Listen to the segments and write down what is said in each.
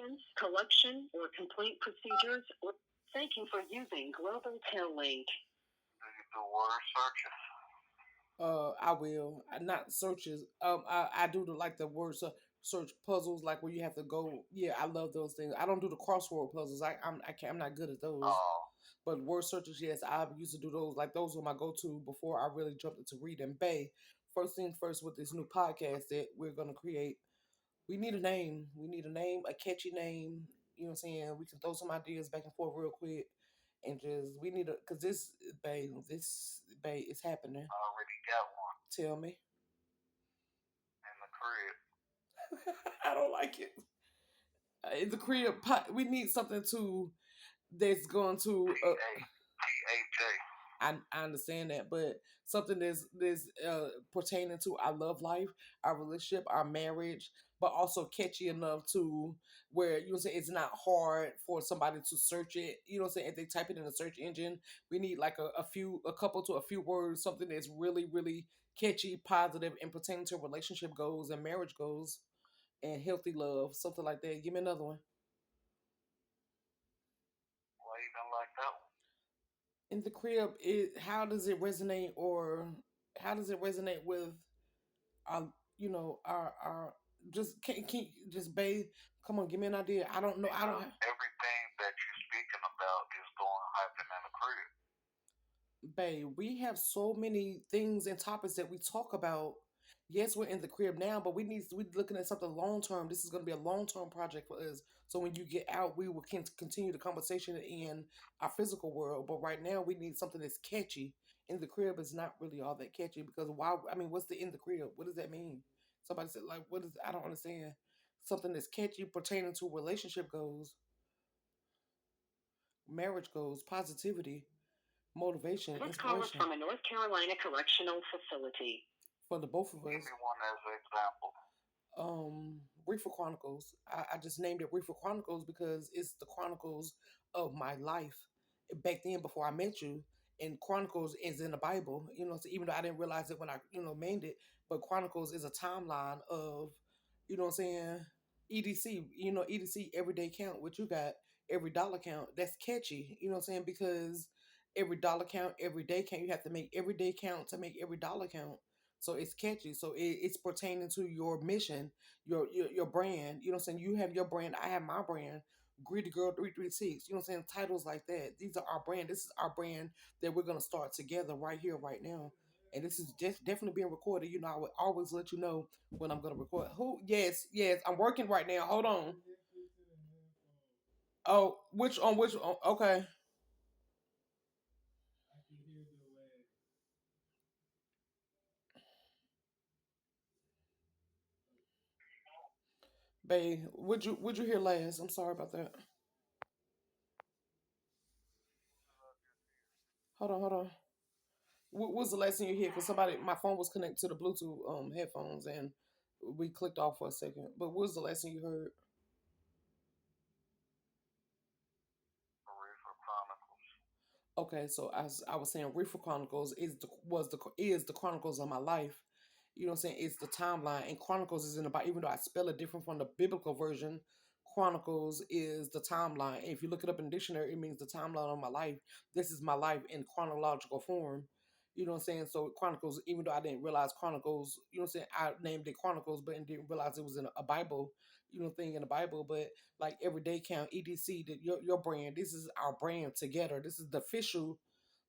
plans, collection, or complete procedures. Or thank you for using Global Tel Link. Do you do word searches? I will. Not searches. I do like the word search puzzles, like where you have to go. Yeah, I love those things. I don't do the crossword puzzles. I'm not good at those. Oh, But word searches, yes, I used to do those. Like those were my go to before I really jumped into reading. Bay, first thing first with this new podcast that we're gonna create, we need a name. We need a name, a catchy name. You know what I'm saying? We can throw some ideas back and forth real quick, and just we need a because this bay is happening. I already got one Tell me. in the crib. I don't like it. In the crib, we need something to that's going to. P-A-T-H-A. I understand that, but something that's pertaining to our love life, our relationship, our marriage, but also catchy enough to where you know say it's not hard for somebody to search it. You know what I'm saying? If they type it in a search engine, we need like a couple to a few words, something that's really catchy, positive, and pertaining to relationship goals and marriage goals and healthy love, something like that. Give me another one. Why you don't like that one? In the crib, how does it resonate, or how does it resonate with our, our can just bathe? Come on, give me an idea. I don't know. I don't Because have. everything that you're speaking about is going to happen in the crib. Babe, we have so many things and topics that we talk about. Yes, we're in the crib now, but we're looking at something long term. This is going to be a long term project for us. So when you get out, we will continue the conversation in our physical world. But right now, we need something that's catchy. In the crib is not really all that catchy because why? I mean, what's the in the crib? What does that mean? Somebody said like, what is? I don't understand. Something that's catchy pertaining to relationship goals, marriage goals, positivity, motivation, this call is inspiration from a North Carolina correctional facility. For the both of Give us. me one as an example. Reefer Chronicles. I just named it Reefer Chronicles because it's the chronicles of my life back then before I met you. And Chronicles is in the Bible, so even though I didn't realize it when I, named it, but Chronicles is a timeline of, what I'm saying, EDC, EDC everyday count, what you got, every dollar count. That's catchy, you know what I'm saying? Because every dollar count, every day count, you have to make every day count to make every dollar count. So it's catchy. So it's pertaining to your mission, your brand. You know what I'm saying? You have your brand, I have my brand. Greedy Girl 336. You know what I'm saying? Titles like that. These are our brand. This is our brand that we're gonna start together right here, right now. And this is just definitely being recorded. I would always let you know when I'm gonna record. Who? Yes. I'm working right now. Hold on. Oh, which on which? Okay. Babe, would you hear last? I'm sorry about that. Hold on. What was the last thing you hear? Because my phone was connected to the Bluetooth headphones, and we clicked off for a second. But what was the last thing you heard? Reefer Chronicles. Okay, so I was saying, Reefer Chronicles is the chronicles of my life. You know what I'm saying? It's the timeline, and Chronicles is in the Bible. Even though I spell it different from the biblical version, Chronicles is the timeline. If you look it up in the dictionary, it means the timeline of my life. This is my life in chronological form. You know what I'm saying? So Chronicles, even though I didn't realize Chronicles, you know what I'm saying? I named it Chronicles, but didn't realize it was in a Bible, thing in the Bible. But like everyday count, EDC, that your brand, this is our brand together. This is the official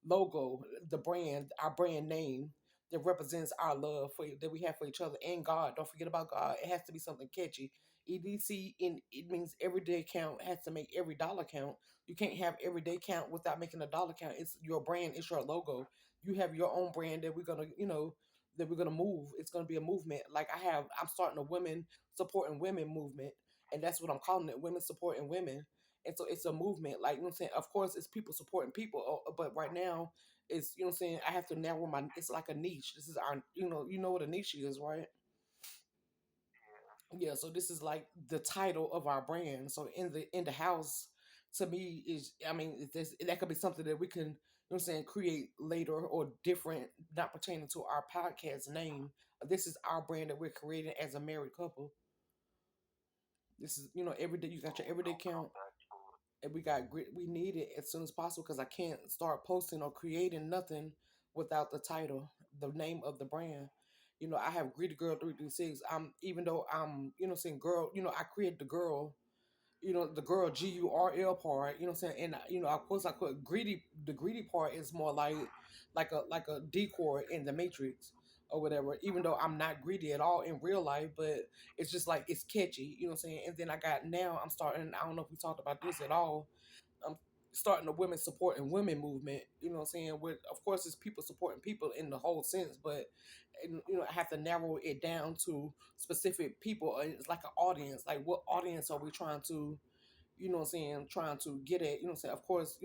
logo, the brand, our brand name that represents our love that we have for each other and God. Don't forget about God. It has to be something catchy. EDC it means everyday count has to make every dollar count. You can't have everyday count without making a dollar count. It's your brand, it's your logo. You have your own brand that we're gonna move. It's gonna be a movement. Like I'm starting a women supporting women movement, and that's what I'm calling it, women supporting women. And so it's a movement. Like, you know what I'm saying? Of course, it's people supporting people, but right now, it's, what I'm saying, I have to narrow it's like a niche. This is our, you know what a niche is, right? Yeah, so this is like the title of our brand. So in the house, to me, is, I mean, that could be something that we can, what I'm saying, create later or different, not pertaining to our podcast name. This is our brand that we're creating as a married couple. This is, every day you got your everyday count, and we need it as soon as possible because I can't start posting or creating nothing without the title, the name of the brand. I have Greedy Girl 336. I'm even though I'm saying girl. I created the girl. The girl GURL part. And of course I put greedy. The greedy part is more like a decor in the Matrix or whatever. Even though I'm not greedy at all in real life, but it's just like it's catchy. And then I'm starting. I don't know if we talked about this at all. I'm starting the women supporting women movement. With of course it's people supporting people in the whole sense, but I have to narrow it down to specific people. It's like an audience. Like what audience are we trying to, trying to get at? Of course,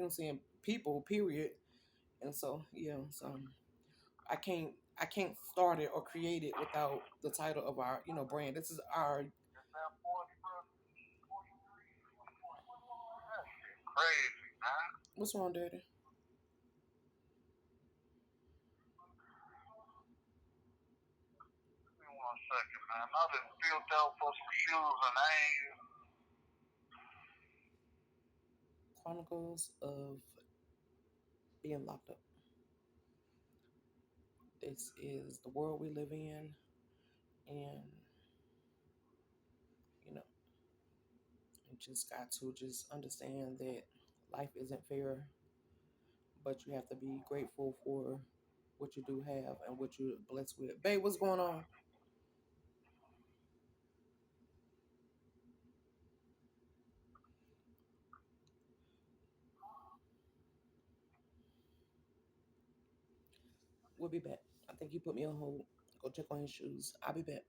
people. Period. And so yeah, so I can't start it or create it without the title of our brand. This is our. Crazy, man. What's wrong, Daddy? Give me 1 second, man. I done filled out for some shoes and I ain't. Chronicles of being locked up. This is the world we live in, and you know, you just got to just understand that life isn't fair, but you have to be grateful for what you do have and what you're blessed with. Babe, what's going on? We'll be back. I think he put me on hold. Go check on his shoes. I'll be back.